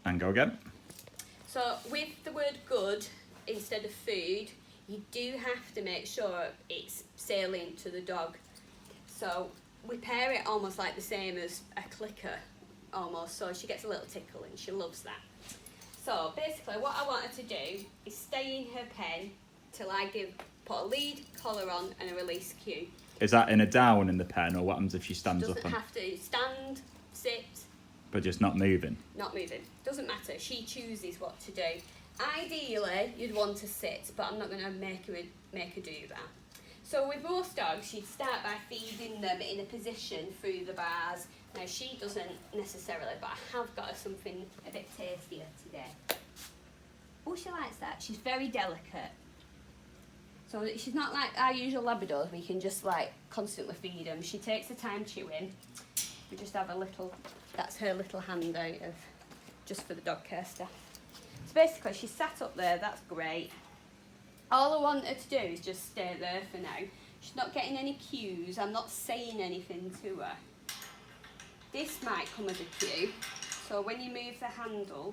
And go again. So with the word good instead of food, you do have to make sure it's salient to the dog. So we pair it almost like the same as a clicker, almost, so she gets a little tickle and she loves that. So basically what I want her to do is stay in her pen till I put a lead, collar on and a release cue. Is that in a down in the pen, or what happens if she stands She up? doesn't have to stand, sit. But just not moving? Not moving. Doesn't matter. She chooses what to do. Ideally, you'd want to sit, but I'm not going to make her do that. So with most dogs, you'd start by feeding them in a position through the bars. Now, she doesn't necessarily, but I have got her something a bit tastier today. Oh, she likes that. She's very delicate. So she's not like our usual Labradors, we can just like constantly feed them. She takes her time chewing. We just have a little, that's her little handout of just for the dog care stuff. So basically she's sat up there, that's great. All I want her to do is just stay there for now. She's not getting any cues, I'm not saying anything to her. This might come as a cue, so when you move the handle,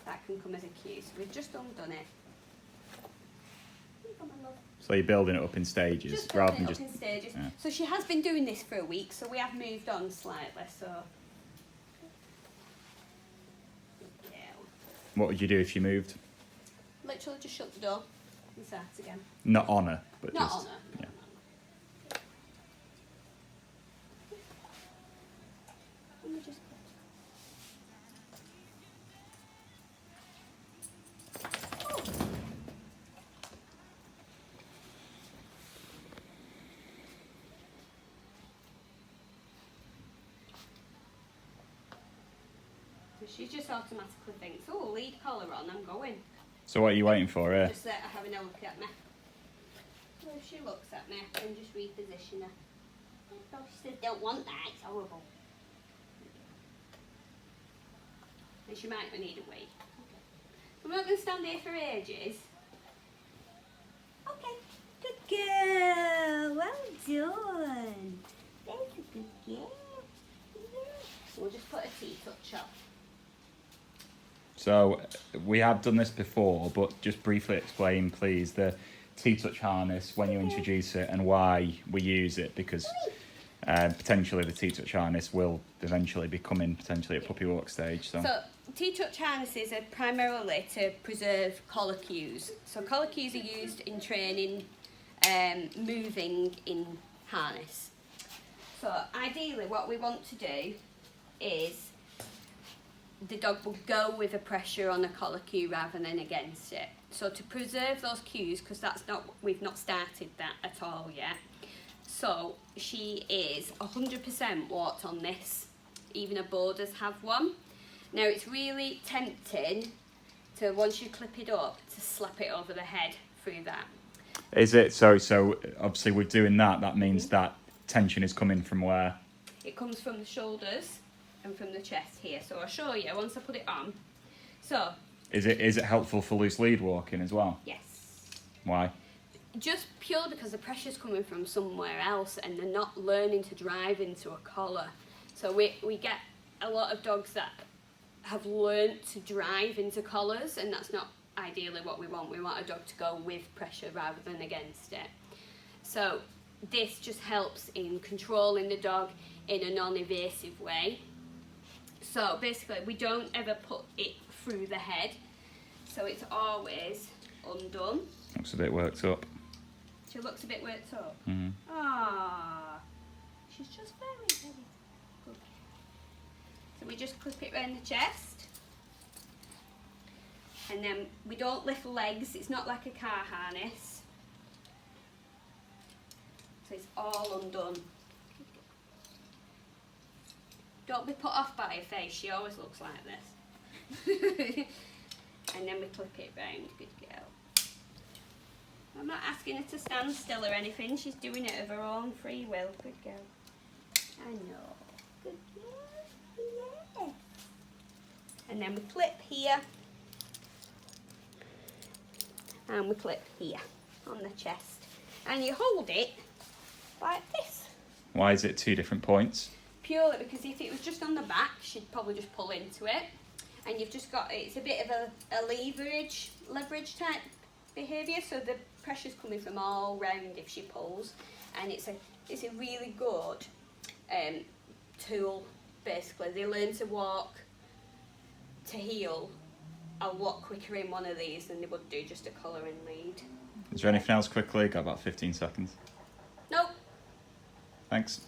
that can come as a cue. So we've just undone it. So you're building it up in stages Just rather building than it just. up in stages. Yeah. So she has been doing this for a week, so we have moved on slightly. So, yeah. What would you do if you moved? Literally just shut the door and start again. Not on her, but Not just. on her. Yeah. Let me just. She just automatically thinks, oh, lead collar on, I'm going. So what are you waiting for here? Just let her having a look at me. So if she looks at me, I can just reposition her. Oh, she says, don't want that, it's horrible. And she might need a wee. I'm not going to stand here for ages. Okay, good girl, well done. That's a good girl. We'll just put a T-touch on. So we have done this before, but just briefly explain, please, the T-touch harness, when you introduce it and why we use it, because potentially the T-touch harness will eventually be coming potentially at puppy walk stage. So T-touch harnesses are primarily to preserve collar cues. So collar cues are used in training, moving in harness. So ideally what we want to do is the dog will go with a pressure on a collar cue rather than against it. So to preserve those cues, because we've not started that at all yet. So she is 100% walked on this. Even her borders have one. Now it's really tempting to, once you clip it up, to slap it over the head through that. is it so obviously with doing that means that tension is coming from where? It comes from the shoulders and from the chest here. So I'll show you once I put it on. So Is it helpful for loose lead walking as well? yes. Why? Just purely because the pressure's coming from somewhere else and they're not learning to drive into a collar. So we get a lot of dogs that have learnt to drive into collars, and that's not ideally what we want. We want a dog to go with pressure rather than against it. So this just helps in controlling the dog in a non-evasive way. So basically we don't ever put it through the head, so it's always undone. Looks a bit worked up. She looks a bit worked up. Mm-hmm. Ah, she's just very, very good. So we just clip it around the chest, and then we don't lift legs. It's not like a car harness, so it's all undone. Don't be put off by her face. She always looks like this. And then we clip it round. Good girl. I'm not asking her to stand still or anything. She's doing it of her own free will. Good girl. I know. Good girl. Yeah. And then we clip here. And we clip here on the chest. And you hold it like this. Why is it 2 different points? Purely because if it was just on the back, she'd probably just pull into it. and you've just got, it's a bit of a leverage type behaviour, so the pressure's coming from all round if she pulls, and it's a really good tool. Basically, they learn to walk to heel a lot quicker in one of these than they would do just a collar and lead. Is there anything else quickly? Got about 15 seconds. Nope. Thanks.